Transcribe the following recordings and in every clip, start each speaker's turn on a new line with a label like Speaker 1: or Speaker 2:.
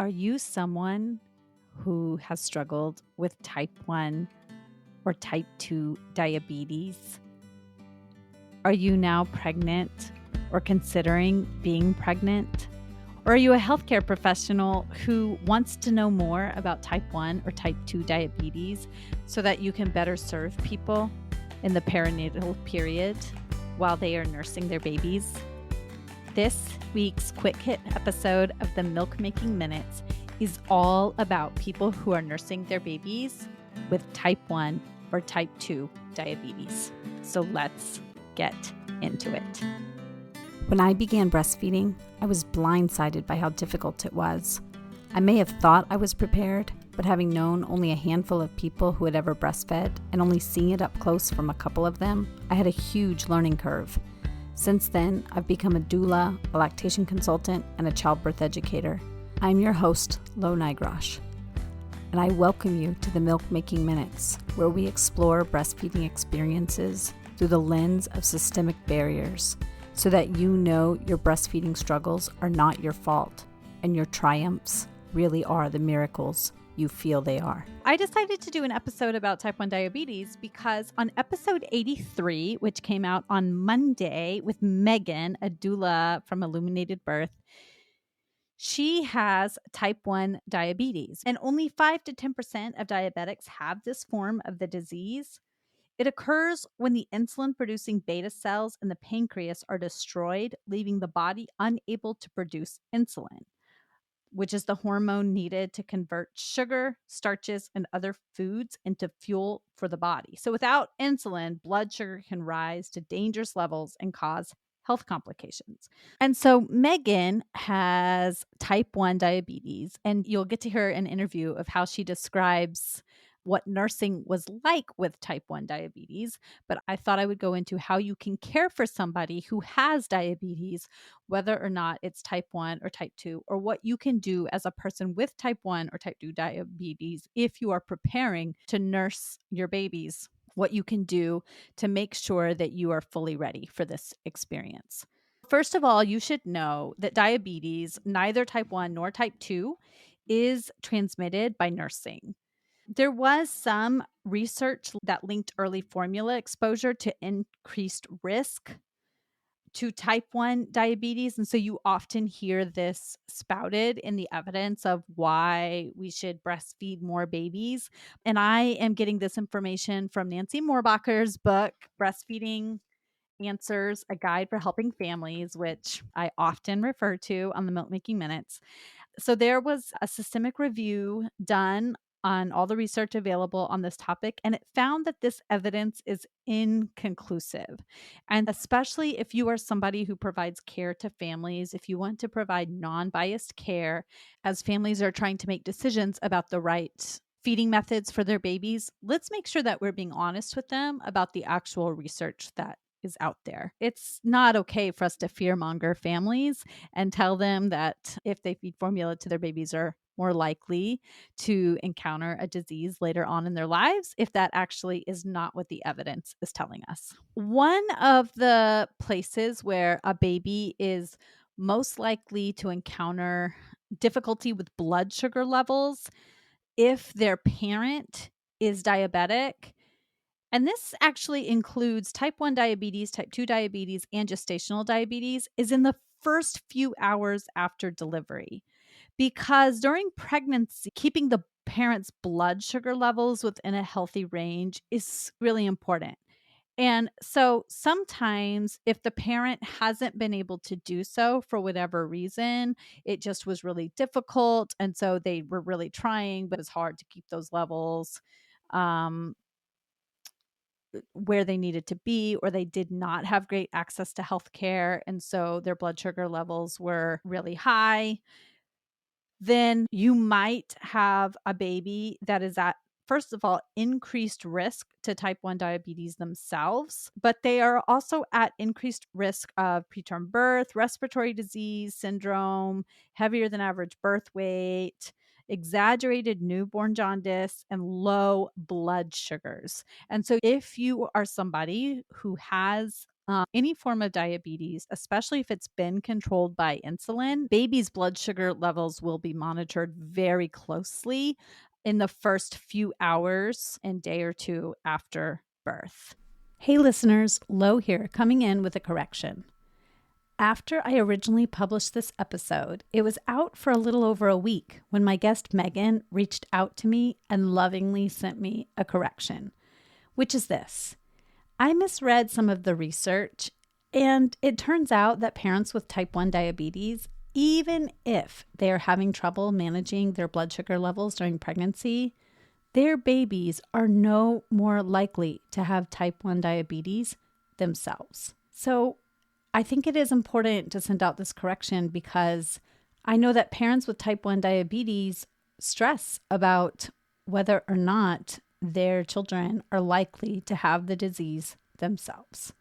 Speaker 1: Are you someone who has struggled with type 1 or type 2 diabetes? Are you now pregnant or considering being pregnant? Or are you a healthcare professional who wants to know more about type 1 or type 2 diabetes so that you can better serve people in the perinatal period while they are nursing their babies? This week's quick hit episode of the Milk Making Minutes is all about people who are nursing their babies with type 1 or type 2 diabetes. So let's get into it. When I began breastfeeding, I was blindsided by how difficult it was. I may have thought I was prepared, but having known only a handful of people who had ever breastfed and only seeing it up close from a couple of them, I had a huge learning curve. Since then, I've become a doula, a lactation consultant, and a childbirth educator. I'm your host, Lo Nigrosh, and I welcome you to the Milk Making Minutes, where we explore breastfeeding experiences through the lens of systemic barriers, so that you know your breastfeeding struggles are not your fault, and your triumphs really are the miracles you feel they are. I decided to do an episode about type 1 diabetes because on episode 83, which came out on Monday with Megan, a doula from Illuminated Birth, she has type 1 diabetes, and only 5 to 10% of diabetics have this form of the disease. It occurs when the insulin-producing beta cells in the pancreas are destroyed, leaving the body unable to produce insulin, which is the hormone needed to convert sugar, starches, and other foods into fuel for the body. So without insulin, blood sugar can rise to dangerous levels and cause health complications. And so Megan has type 1 diabetes, and you'll get to hear an interview of how she describes what nursing was like with type 1 diabetes. But I thought I would go into how you can care for somebody who has diabetes, whether or not it's type 1 or type 2, or what you can do as a person with type 1 or type 2 diabetes if you are preparing to nurse your babies, what you can do to make sure that you are fully ready for this experience. First of all, you should know that diabetes, neither type 1 nor type 2, is transmitted by nursing. There was some research that linked early formula exposure to increased risk to type 1 diabetes. And so you often hear this spouted in the evidence of why we should breastfeed more babies. And I am getting this information from Nancy Moorbacher's book, Breastfeeding Answers, a Guide for Helping Families, which I often refer to on the Milk Making Minutes. So there was a systemic review done on all the research available on this topic, and it found that this evidence is inconclusive. And especially if you are somebody who provides care to families, if you want to provide non-biased care as families are trying to make decisions about the right feeding methods for their babies, let's make sure that we're being honest with them about the actual research that is out there. It's not okay for us to fearmonger families and tell them that if they feed formula to their babies are more likely to encounter a disease later on in their lives if that actually is not what the evidence is telling us. One of the places where a baby is most likely to encounter difficulty with blood sugar levels if their parent is diabetic, and this actually includes type 1 diabetes, type 2 diabetes, and gestational diabetes, is in the first few hours after delivery. Because during pregnancy, keeping the parent's blood sugar levels within a healthy range is really important. And so sometimes, if the parent hasn't been able to do so for whatever reason, it just was really difficult. And so they were really trying, but it's hard to keep those levels um, where they needed to be, or they did not have great access to healthcare. And so their blood sugar levels were really high. Then you might have a baby that is at, first of all, increased risk to type 1 diabetes themselves, but they are also at increased risk of preterm birth, respiratory disease syndrome, heavier than average birth weight, exaggerated newborn jaundice, and low blood sugars. And so if you are somebody who has Any form of diabetes, especially if it's been controlled by insulin, baby's blood sugar levels will be monitored very closely in the first few hours and day or two after birth. Hey listeners, Lo here, coming in with a correction. After I originally published this episode, it was out for a little over a week when my guest Megan reached out to me and lovingly sent me a correction, which is this. I misread some of the research, and it turns out that parents with type 1 diabetes, even if they are having trouble managing their blood sugar levels during pregnancy, their babies are no more likely to have type 1 diabetes themselves. So I think it is important to send out this correction because I know that parents with type 1 diabetes stress about whether or not their children are likely to have the disease themselves.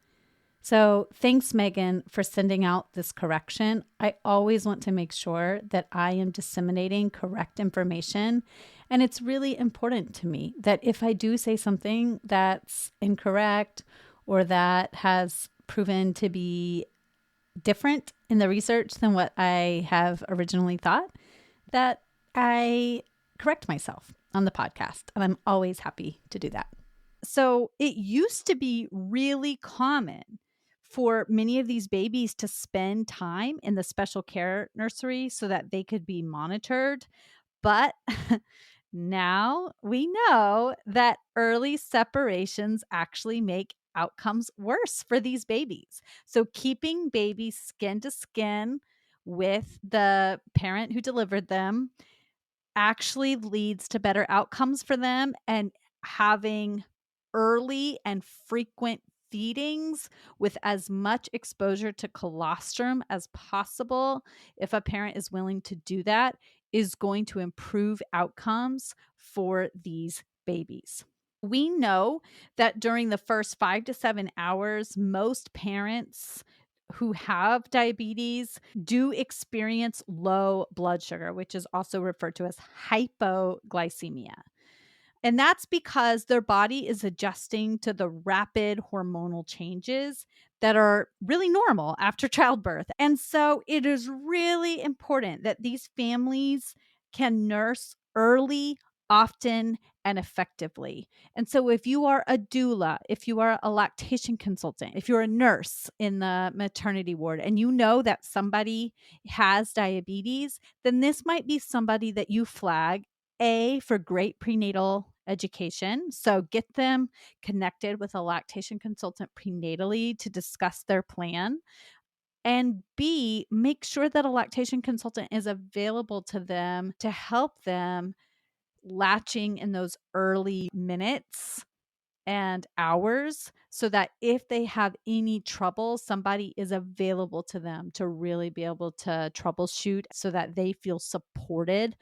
Speaker 1: So thanks, Megan, for sending out this correction. I always want to make sure that I am disseminating correct information. And it's really important to me that if I do say something that's incorrect or that has proven to be different in the research than what I have originally thought, that I correct myself on the podcast. And I'm always happy to do that. So it used to be really common for many of these babies to spend time in the special care nursery so that they could be monitored. But now we know that early separations actually make outcomes worse for these babies. So keeping babies skin to skin with the parent who delivered them actually leads to better outcomes for them, and having early and frequent feedings with as much exposure to colostrum as possible, if a parent is willing to do that, is going to improve outcomes for these babies. We know that during the first 5 to 7 hours, most parents who have diabetes do experience low blood sugar, which is also referred to as hypoglycemia. And that's because their body is adjusting to the rapid hormonal changes that are really normal after childbirth. And so it is really important that these families can nurse early, often, and effectively. And so if you are a doula, if you are a lactation consultant, if you're a nurse in the maternity ward and you know that somebody has diabetes, then this might be somebody that you flag for great prenatal education. So get them connected with a lactation consultant prenatally to discuss their plan. And B, make sure that a lactation consultant is available to them to help them latching in those early minutes and hours so that if they have any trouble, somebody is available to them to really be able to troubleshoot so that they feel supported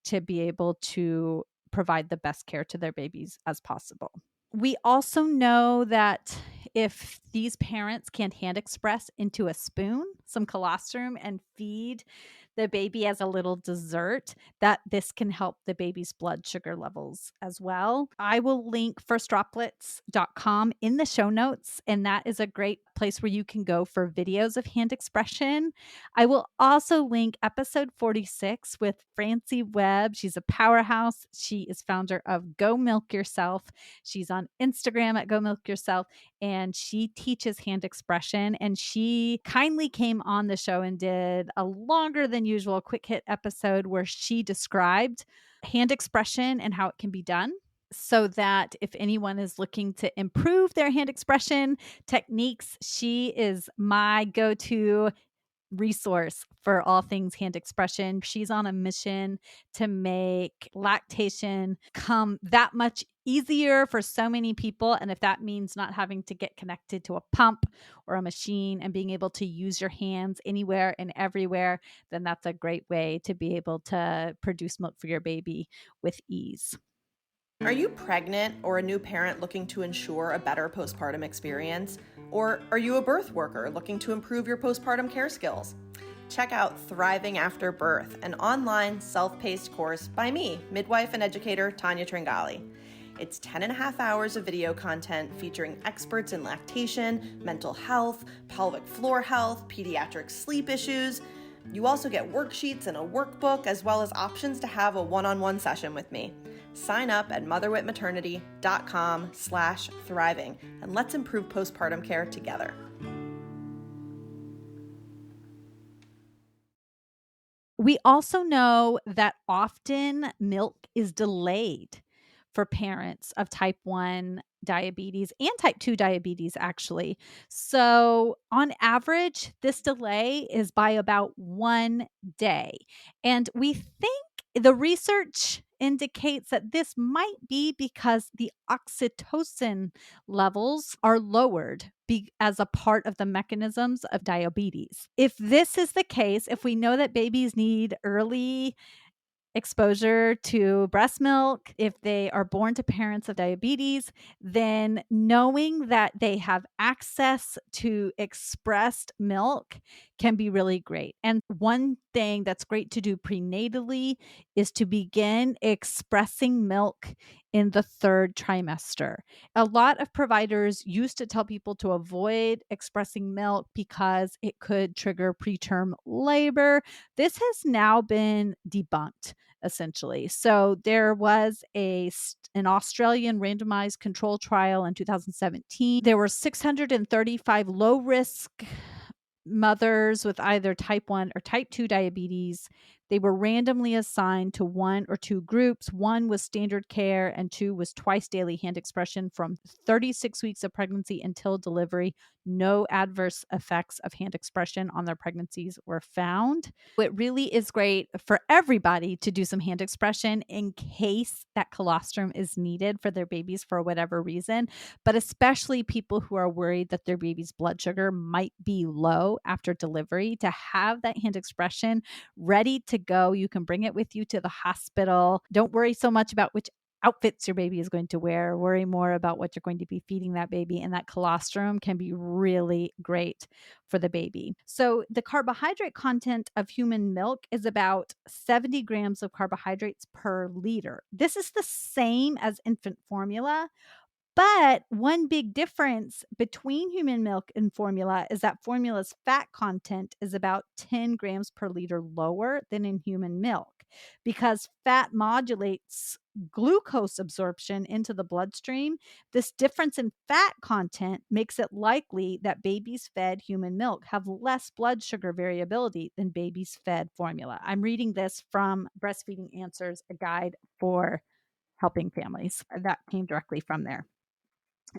Speaker 1: to be able to provide the best care to their babies as possible. We also know that if these parents can hand express into a spoon some colostrum and feed the baby as a little dessert, that this can help the baby's blood sugar levels as well. I will link firstdroplets.com in the show notes, and that is a great place where you can go for videos of hand expression. I will also link episode 46 with Francie Webb. She's a powerhouse. She is founder of Go Milk Yourself. She's on Instagram at Go Milk Yourself, and she teaches hand expression. And she kindly came on the show and did a longer than usual quick hit episode where she described hand expression and how it can be done, so that if anyone is looking to improve their hand expression techniques, she is my go-to resource for all things hand expression. She's on a mission to make lactation come that much easier for so many people. And if that means not having to get connected to a pump or a machine and being able to use your hands anywhere and everywhere, then that's a great way to be able to produce milk for your baby with ease.
Speaker 2: Are you pregnant or a new parent looking to ensure a better postpartum experience? Or are you a birth worker looking to improve your postpartum care skills? Check out Thriving After Birth, an online self-paced course by me, midwife and educator Tanya Tringali. It's 10 and a half hours of video content featuring experts in lactation, mental health, pelvic floor health, pediatric sleep issues. You also get worksheets and a workbook, as well as options to have a one-on-one session with me. Sign up at motherwitmaternity.com/thriving, and let's improve postpartum care together.
Speaker 1: We also know that often milk is delayed for parents of type 1 diabetes and type 2 diabetes, actually. So, on average, this delay is by about 1 day. And we think the research indicates that this might be because the oxytocin levels are lowered as a part of the mechanisms of diabetes. If this is the case, if we know that babies need early exposure to breast milk, if they are born to parents of diabetes, then knowing that they have access to expressed milk can be really great. And one thing that's great to do prenatally is to begin expressing milk in the third trimester. A lot of providers used to tell people to avoid expressing milk because it could trigger preterm labor. This has now been debunked, essentially. So there was an Australian randomized control trial in 2017. There were 635 low risk mothers with either type 1 or type 2 diabetes. They were randomly assigned to one or two groups. One was standard care and two was twice daily hand expression from 36 weeks of pregnancy until delivery. No adverse effects of hand expression on their pregnancies were found. It really is great for everybody to do some hand expression in case that colostrum is needed for their babies for whatever reason, but especially people who are worried that their baby's blood sugar might be low after delivery, to have that hand expression ready to go. You can bring it with you to the hospital. Don't worry so much about which outfits your baby is going to wear. Worry more about what you're going to be feeding that baby. And that colostrum can be really great for the baby. So the carbohydrate content of human milk is about 70 grams of carbohydrates per liter. This is the same as infant formula. But one big difference between human milk and formula is that formula's fat content is about 10 grams per liter lower than in human milk, because fat modulates glucose absorption into the bloodstream. This difference in fat content makes it likely that babies fed human milk have less blood sugar variability than babies fed formula. I'm reading this from Breastfeeding Answers, a guide for helping families. That came directly from there.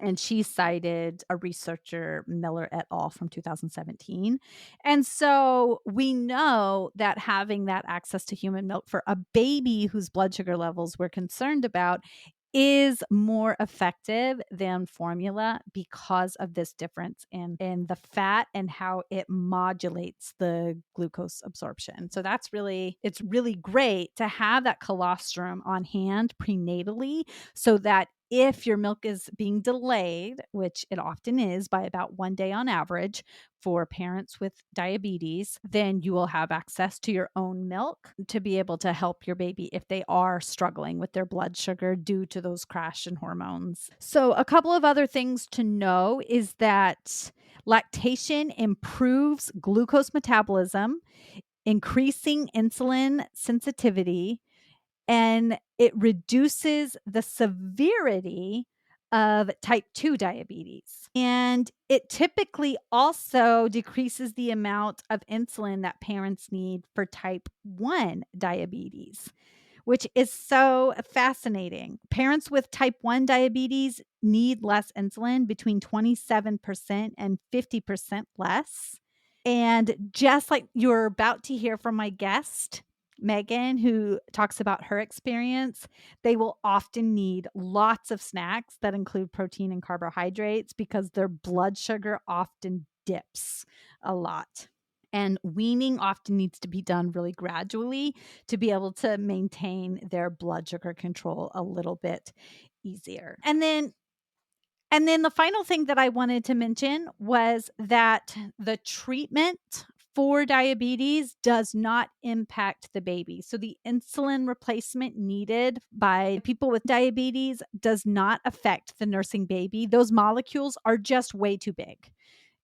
Speaker 1: And she cited a researcher, Miller et al. From 2017. And so we know that having that access to human milk for a baby whose blood sugar levels we're concerned about is more effective than formula because of this difference in the fat and how it modulates the glucose absorption. So it's really great to have that colostrum on hand prenatally, so that if your milk is being delayed, which it often is by about 1 day on average for parents with diabetes, then you will have access to your own milk to be able to help your baby if they are struggling with their blood sugar due to those crash in hormones. So a couple of other things to know is that lactation improves glucose metabolism, increasing insulin sensitivity, and it reduces the severity of type 2 diabetes. And it typically also decreases the amount of insulin that parents need for type 1 diabetes, which is so fascinating. Parents with type 1 diabetes need less insulin, between 27% and 50% less. And just like you're about to hear from my guest, Megan, who talks about her experience, they will often need lots of snacks that include protein and carbohydrates because their blood sugar often dips a lot. And weaning often needs to be done really gradually to be able to maintain their blood sugar control a little bit easier. And then the final thing that I wanted to mention was that the treatment for diabetes does not impact the baby. So the insulin replacement needed by people with diabetes does not affect the nursing baby. Those molecules are just way too big.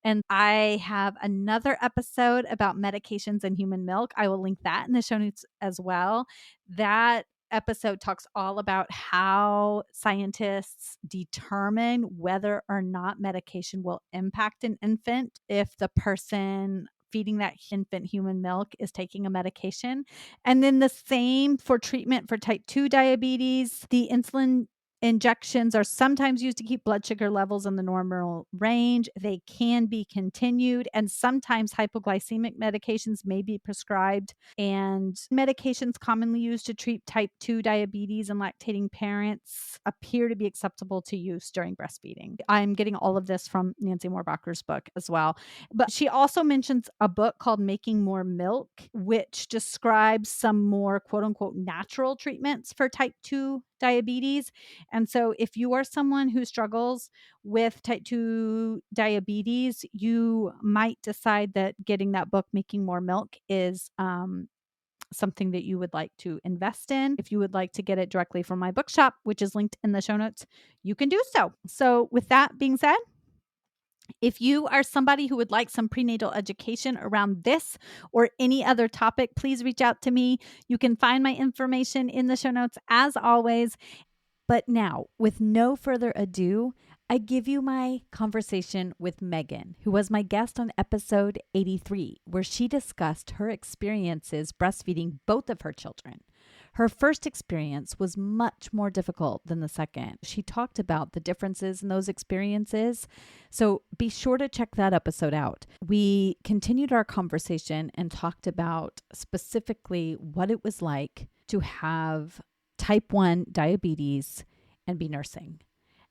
Speaker 1: And I have another episode about medications in human milk. I will link that in the show notes as well. That episode talks all about how scientists determine whether or not medication will impact an infant if the person feeding that infant human milk is taking a medication. And then the same for treatment for type 2 diabetes. The insulin injections are sometimes used to keep blood sugar levels in the normal range. They can be continued, and sometimes hypoglycemic medications may be prescribed. And medications commonly used to treat type 2 diabetes in lactating parents appear to be acceptable to use during breastfeeding. I'm getting all of this from Nancy Moorbacher's book as well. But she also mentions a book called Making More Milk, which describes some more quote unquote natural treatments for type 2 diabetes. And so if you are someone who struggles with type 2 diabetes, you might decide that getting that book, Making More Milk, is something that you would like to invest in. If you would like to get it directly from my bookshop, which is linked in the show notes, you can do so. So with that being said, if you are somebody who would like some prenatal education around this or any other topic, please reach out to me. You can find my information in the show notes as always. But now, with no further ado, I give you my conversation with Megan, who was my guest on episode 83, where she discussed her experiences breastfeeding both of her children. Her first experience was much more difficult than the second. She talked about the differences in those experiences. So be sure to check that episode out. We continued our conversation and talked about specifically what it was like to have type 1 diabetes and be nursing.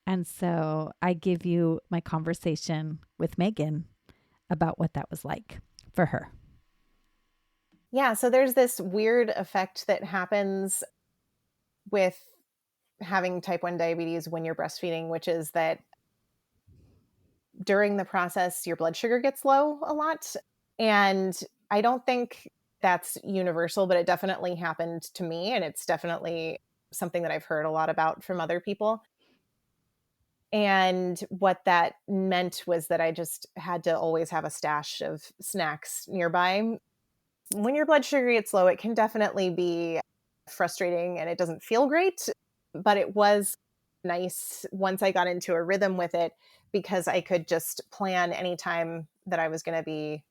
Speaker 1: And so I give you my conversation with Megan about what that was like for her.
Speaker 3: Yeah, so there's this weird effect that happens with having type 1 diabetes when you're breastfeeding, which is that during the process, your blood sugar gets low a lot. And I don't think that's universal, but it definitely happened to me. And it's definitely something that I've heard a lot about from other people. And what that meant was that I just had to always have a stash of snacks nearby. When your blood sugar gets low, it can definitely be frustrating and it doesn't feel great, but it was nice once I got into a rhythm with it because I could just plan any time that I was going to be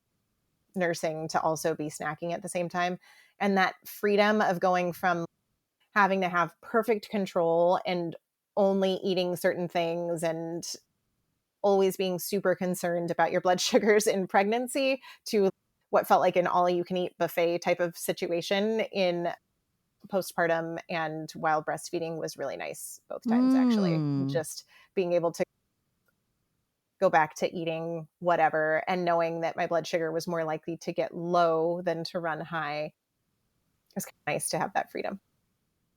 Speaker 3: nursing to also be snacking at the same time. And that freedom of going from having to have perfect control and only eating certain things and always being super concerned about your blood sugars in pregnancy to what felt like an all-you-can-eat buffet type of situation in postpartum and while breastfeeding was really nice both times, actually. Just being able to go back to eating whatever and knowing that my blood sugar was more likely to get low than to run high. It's kind of nice to have that freedom.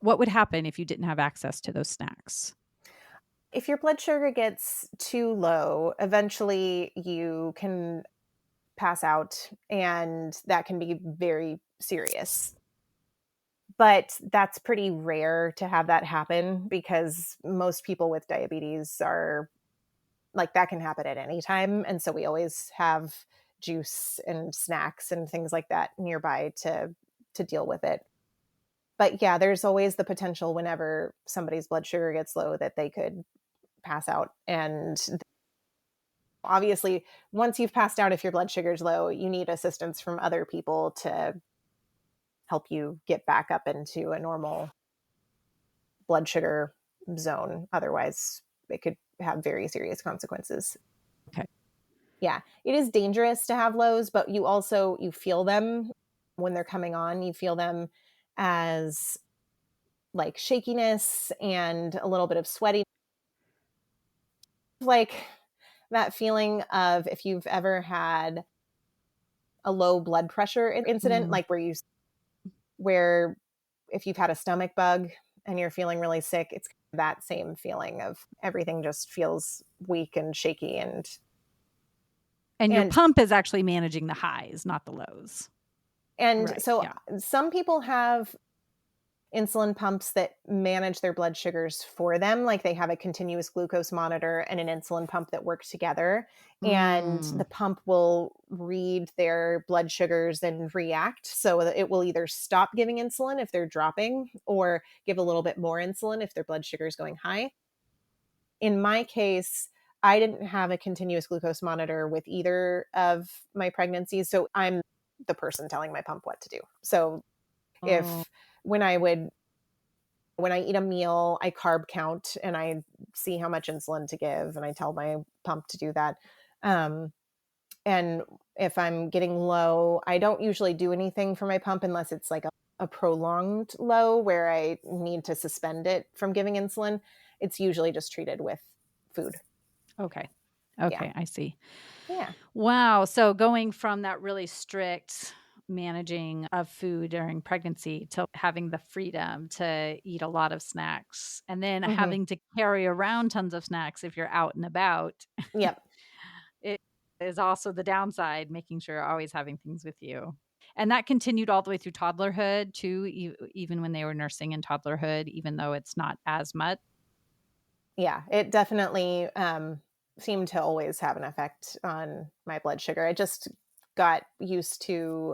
Speaker 1: What would happen if you didn't have access to those snacks?
Speaker 3: If your blood sugar gets too low, eventually you can pass out, and that can be very serious. But that's pretty rare to have that happen because most people with diabetes are like, that can happen at any time. And so we always have juice and snacks and things like that nearby to deal with it. But yeah, there's always the potential whenever somebody's blood sugar gets low that they could pass out. And obviously, once you've passed out, if your blood sugar is low, you need assistance from other people to help you get back up into a normal blood sugar zone. Otherwise, it could have very serious consequences.
Speaker 1: Okay.
Speaker 3: Yeah, it is dangerous to have lows, but you feel them when they're coming on. You feel them as like shakiness and a little bit of sweating. Like that feeling of if you've ever had a low blood pressure incident, like where if you've had a stomach bug and you're feeling really sick, it's that same feeling of everything just feels weak and shaky. And
Speaker 1: And your pump is actually managing the highs, not the lows.
Speaker 3: And
Speaker 1: Right,
Speaker 3: so
Speaker 1: yeah.
Speaker 3: some people have insulin pumps that manage their blood sugars for them. Like they have a continuous glucose monitor and an insulin pump that work together. And the pump will read their blood sugars and react. So it will either stop giving insulin if they're dropping or give a little bit more insulin if their blood sugar is going high. In my case, I didn't have a continuous glucose monitor with either of my pregnancies. So I'm the person telling my pump what to do. So if when I eat a meal, I carb count and I see how much insulin to give, and I tell my pump to do that. And if I'm getting low, I don't usually do anything for my pump unless it's like a prolonged low where I need to suspend it from giving insulin. It's usually just treated with food.
Speaker 1: Okay,
Speaker 3: Yeah.
Speaker 1: I see.
Speaker 3: Yeah.
Speaker 1: Wow. So going from that really strict managing of food during pregnancy to having the freedom to eat a lot of snacks and then having to carry around tons of snacks if you're out and about.
Speaker 3: Yep.
Speaker 1: It is also the downside, making sure you're always having things with you. And that continued all the way through toddlerhood too, even when they were nursing in toddlerhood, even though it's not as much.
Speaker 3: Yeah, it definitely seemed to always have an effect on my blood sugar. I just got used to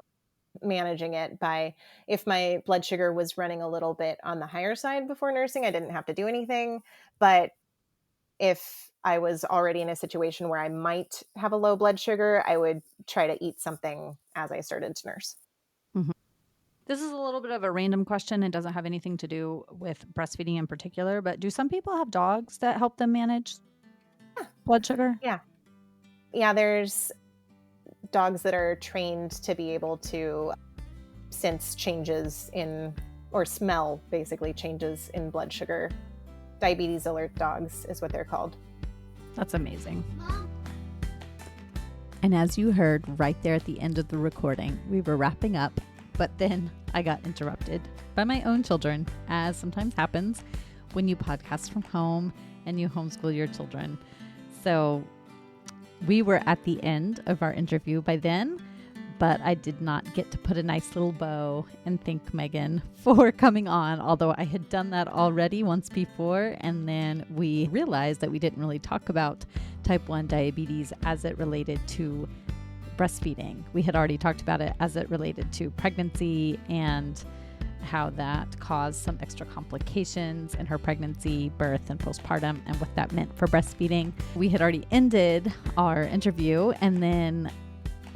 Speaker 3: managing it by, if my blood sugar was running a little bit on the higher side before nursing, I didn't have to do anything. But if I was already in a situation where I might have a low blood sugar, I would try to eat something as I started to nurse.
Speaker 1: This is a little bit of a random question. It doesn't have anything to do with breastfeeding in particular, but do some people have dogs that help them manage blood sugar?
Speaker 3: Yeah, there's dogs that are trained to be able to sense changes in, or smell basically changes in blood sugar. Diabetes alert dogs is what they're called.
Speaker 1: That's amazing. And as you heard right there at the end of the recording, we were wrapping up, but then I got interrupted by my own children, as sometimes happens when you podcast from home and you homeschool your children. So we were at the end of our interview by then, but I did not get to put a nice little bow and thank Megan for coming on, although I had done that already once before. And then we realized that we didn't really talk about type 1 diabetes as it related to breastfeeding. We had already talked about it as it related to pregnancy and how that caused some extra complications in her pregnancy, birth, and postpartum, and what that meant for breastfeeding. We had already ended our interview, and then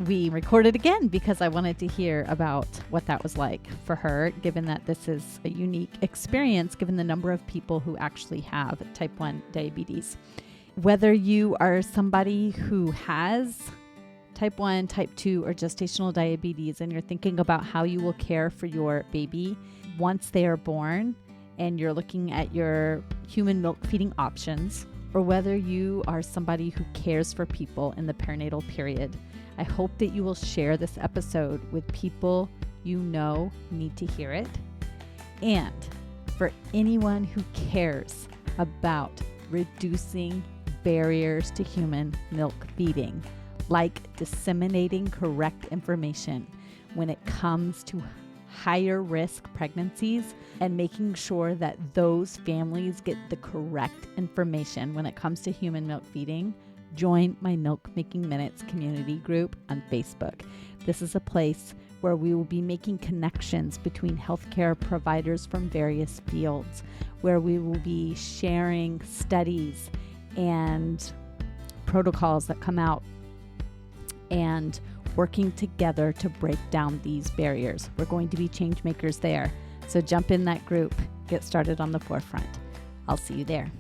Speaker 1: we recorded again because I wanted to hear about what that was like for her, given that this is a unique experience, given the number of people who actually have type 1 diabetes. Whether you are somebody who has type 1, type 2, or gestational diabetes, and you're thinking about how you will care for your baby once they are born, and you're looking at your human milk feeding options, or whether you are somebody who cares for people in the perinatal period, I hope that you will share this episode with people you know need to hear it. And for anyone who cares about reducing barriers to human milk feeding, like disseminating correct information when it comes to higher risk pregnancies and making sure that those families get the correct information when it comes to human milk feeding, join my Milk Making Minutes community group on Facebook. This is a place where we will be making connections between healthcare providers from various fields, where we will be sharing studies and protocols that come out and working together to break down these barriers. We're going to be change makers there. So jump in that group, get started on the forefront. I'll see you there.